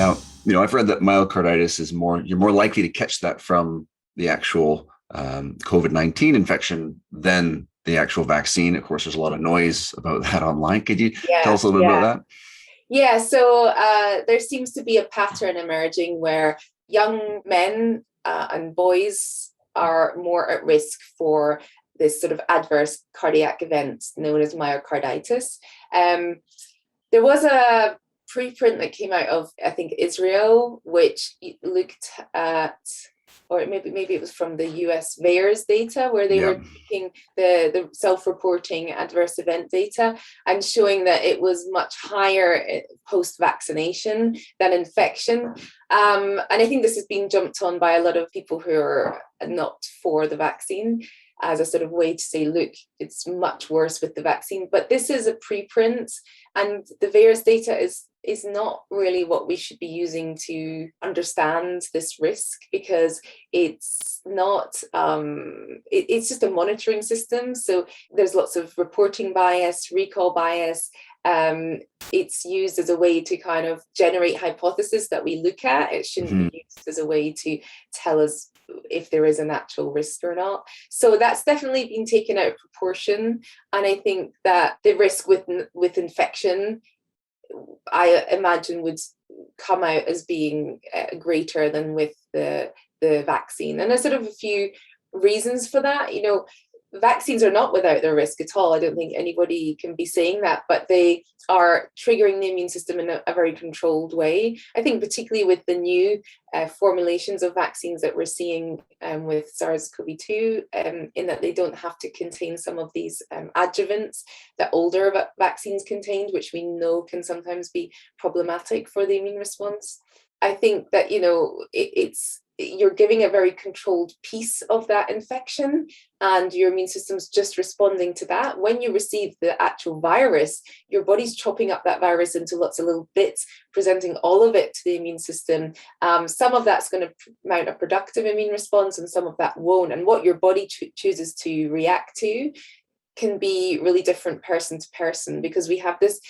Now, I've read that myocarditis is you're more likely to catch that from the actual COVID-19 infection than the actual vaccine. Of course, there's a lot of noise about that online. Could you tell Yeah, us a little bit yeah. about Yeah, so there seems to be a pattern emerging where young men and boys are more at risk for this sort of adverse cardiac event known as myocarditis. Um, there was a preprint that came out of, I think, Israel, which looked at, or maybe it was from the US VAERS data, where they that? were taking the self-reporting adverse event data and showing that it was much higher post-vaccination than infection. And I think this has been jumped on by a lot of people who are not for the vaccine as a sort of way to say, look, it's much worse with the vaccine. But this is a preprint, and the VAERS data is not really what we should be using to understand this risk, because it's not, it's just a monitoring system. So there's lots of reporting bias, recall bias. It's used as a way to kind of generate hypotheses that we look at. It shouldn't Mm-hmm. be used as a way to tell us if there is an actual risk or not. So that's definitely been taken out of proportion. And I think that the risk with infection, I imagine, would come out as being greater than with the vaccine. And there's sort of a few reasons for that. Vaccines are not without their risk at all. I don't think anybody can be saying that, but they are triggering the immune system in a very controlled way. I think particularly with the new formulations of vaccines that we're seeing with SARS-CoV-2, in that they don't have to contain some of these adjuvants that older vaccines contained, which we know can sometimes be problematic for the immune response. I think that, it's you're giving a very controlled piece of that infection, and your immune system's just responding to that. When you receive the actual virus, your body's chopping up that virus into lots of little bits, presenting all of it to the immune system. Some of that's going to mount a productive immune response, and some of that won't. And what your body chooses to react to can be really different person to person, because we have this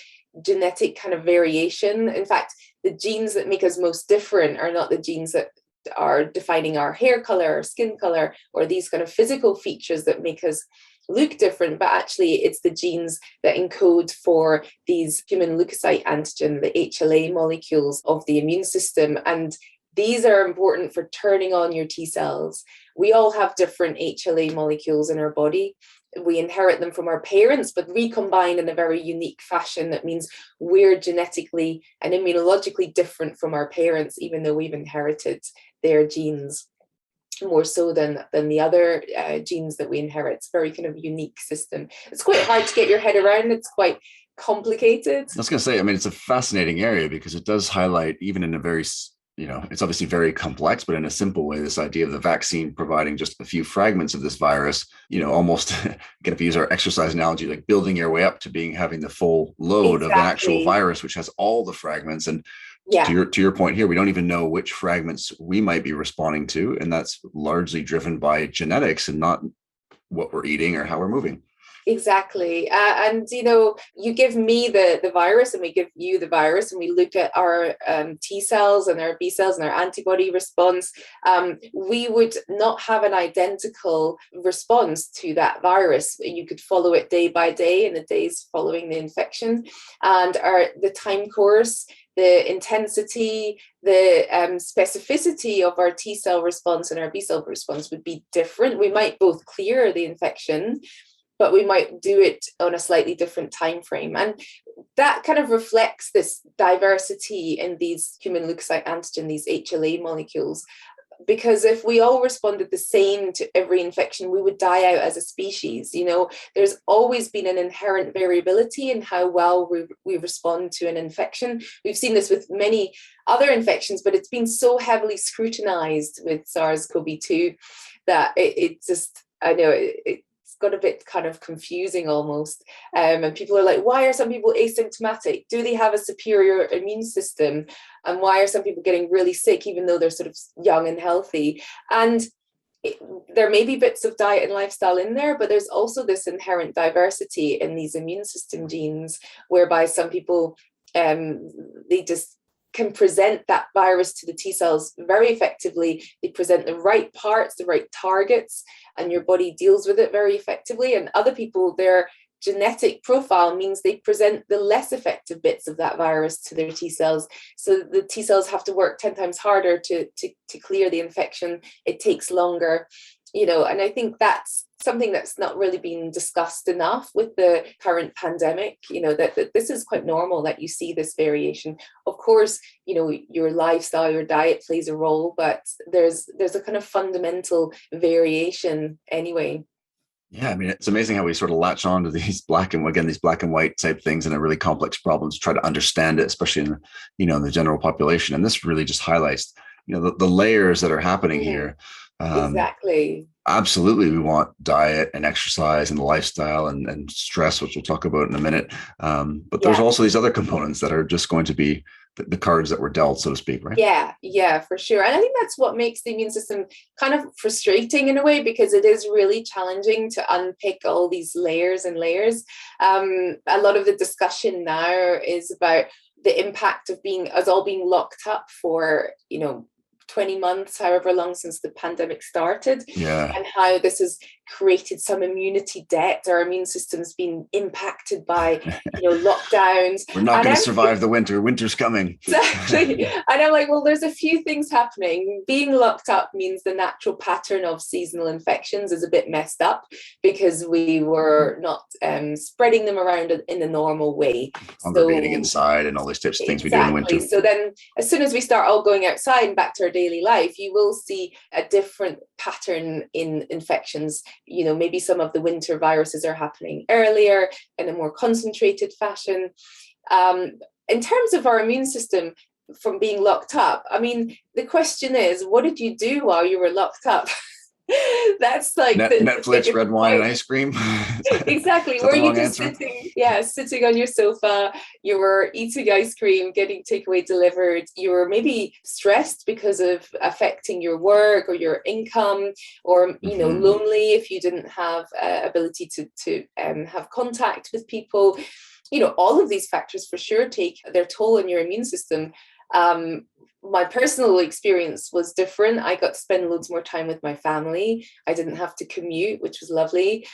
genetic kind of variation. In fact, the genes that make us most different are not the genes that are defining our hair color or skin color or these kind of physical features that make us look different, but actually it's the genes that encode for these human leukocyte antigen, the HLA molecules of the immune system. And these are important for turning on your T cells. We all have different HLA molecules in our body. We inherit them from our parents, but recombined in a very unique fashion. That means we're genetically and immunologically different from our parents, even though we've inherited their genes more so than the other genes that we inherit. It's a very kind of unique system. It's quite hard to get your head around. It's quite complicated. I was going to say, it's a fascinating area because it does highlight, even in a very, it's obviously very complex, but in a simple way, this idea of the vaccine providing just a few fragments of this virus, almost, again, if you use our exercise analogy, like building your way up to having the full load of an actual Exactly. virus, which has all the fragments. And Yeah. to your point here, we don't even know which fragments we might be responding to. And that's largely driven by genetics and not what we're eating or how we're moving. Exactly. And, you give me the virus and we give you the virus, and we look at our T cells and our B cells and our antibody response. We would not have an identical response to that virus. You could follow it day by day in the days following the infection. And the time course, the intensity, the specificity of our T cell response and our B cell response would be different. We might both clear the infection, but we might do it on a slightly different time frame. And that kind of reflects this diversity in these human leukocyte antigen, these HLA molecules. Because if we all responded the same to every infection, we would die out as a species. There's always been an inherent variability in how well we respond to an infection. We've seen this with many other infections, but it's been so heavily scrutinized with SARS-CoV-2 that it just, I know, it's got a bit kind of confusing almost. And people are like, why are some people asymptomatic? Do they have a superior immune system? And why are some people getting really sick even though they're sort of young and healthy? And there may be bits of diet and lifestyle in there, but there's also this inherent diversity in these immune system genes, whereby some people, they just can present that virus to the T cells very effectively. They present the right parts, the right targets, and your body deals with it very effectively. And other people, their genetic profile means they present the less effective bits of that virus to their T cells. So the T cells have to work 10 times harder to clear the infection. It takes longer, and I think that's something that's not really been discussed enough with the current pandemic, that this is quite normal that you see this variation. Of course, your lifestyle, your diet plays a role, but there's a kind of fundamental variation anyway. Yeah, I mean, it's amazing how we sort of latch on to these black and white type things and a really complex problems, try to understand it, especially in the general population. And this really just highlights, the layers that are happening here. Exactly. Absolutely. We want diet and exercise and lifestyle and stress, which we'll talk about in a minute. But there's also these other components that are just going to be the cards that were dealt, so to speak, right? Yeah, for sure. And I think that's what makes the immune system kind of frustrating in a way, because it is really challenging to unpick all these layers and layers. A lot of the discussion now is about the impact of us all being locked up for, 20 months, however long since the pandemic started, and how this has created some immunity debt. Our immune system's been impacted by, lockdowns. We're not going to survive the winter. Winter's coming. Exactly. And I'm like, well, there's a few things happening. Being locked up means the natural pattern of seasonal infections is a bit messed up because we were not spreading them around in the normal way. Congregating inside and all these types of things we do in the winter. So then as soon as we start all going outside and back to our daily life, you will see a different pattern in infections. Maybe some of the winter viruses are happening earlier in a more concentrated fashion. In terms of our immune system from being locked up, I mean, the question is, what did you do while you were locked up? That's like Netflix, red wine, and ice cream. Exactly. Were you just sitting on your sofa? You were eating ice cream, getting takeaway delivered. You were maybe stressed because of affecting your work or your income, or lonely if you didn't have ability to have contact with people. All of these factors for sure take their toll on your immune system. My personal experience was different. I got to spend loads more time with my family. I didn't have to commute, which was lovely.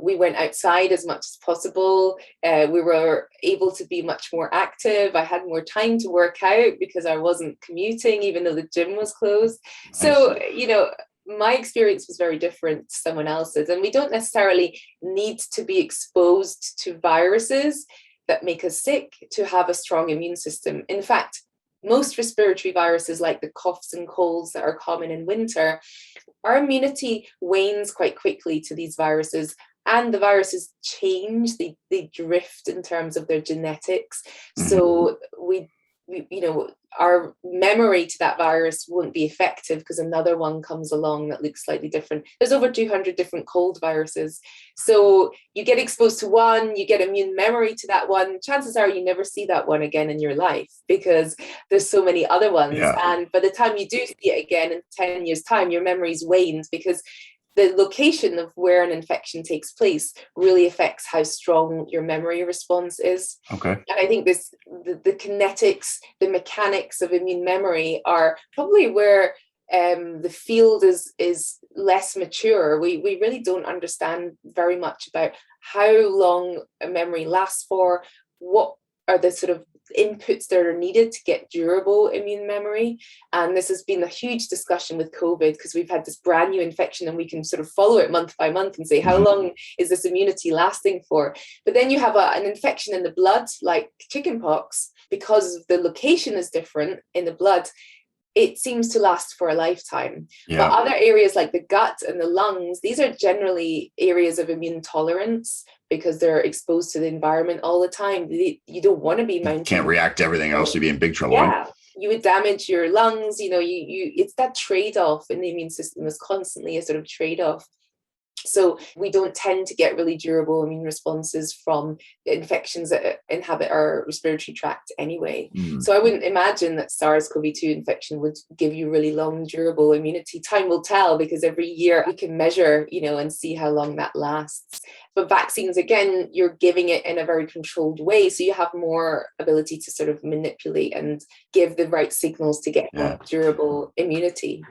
We went outside as much as possible. We were able to be much more active. I had more time to work out because I wasn't commuting, even though the gym was closed. Nice. So, my experience was very different to someone else's. And we don't necessarily need to be exposed to viruses that make us sick to have a strong immune system. In fact, most respiratory viruses, like the coughs and colds that are common in winter, our immunity wanes quite quickly to these viruses, and the viruses change. They drift in terms of their genetics. So our memory to that virus won't be effective because another one comes along that looks slightly different. There's over 200 different cold viruses. So you get exposed to one, you get immune memory to that one. Chances are you never see that one again in your life because there's so many other ones. Yeah. And by the time you do see it again in 10 years' time, your memory's waned because the location of where an infection takes place really affects how strong your memory response is. Okay. And I think the kinetics, the mechanics of immune memory are probably where the field is less mature. We really don't understand very much about how long a memory lasts for, what are the sort of inputs that are needed to get durable immune memory. And this has been a huge discussion with COVID because we've had this brand new infection and we can sort of follow it month by month and say, how long is this immunity lasting for? But then you have an infection in the blood, like chickenpox, because the location is different in the blood, it seems to last for a lifetime. Yeah. But other areas like the gut and the lungs, these are generally areas of immune tolerance because they're exposed to the environment all the time. You don't want to be mounting. You can't react to everything else, you'd be in big trouble. Yeah, you would damage your lungs. It's that trade-off in the immune system is constantly a sort of trade-off. So we don't tend to get really durable immune responses from infections that inhabit our respiratory tract anyway. So I wouldn't imagine that SARS-CoV-2 infection would give you really long durable immunity. Time will tell, because every year we can measure, and see how long that lasts. But vaccines, again, you're giving it in a very controlled way. So you have more ability to sort of manipulate and give the right signals to get more durable immunity.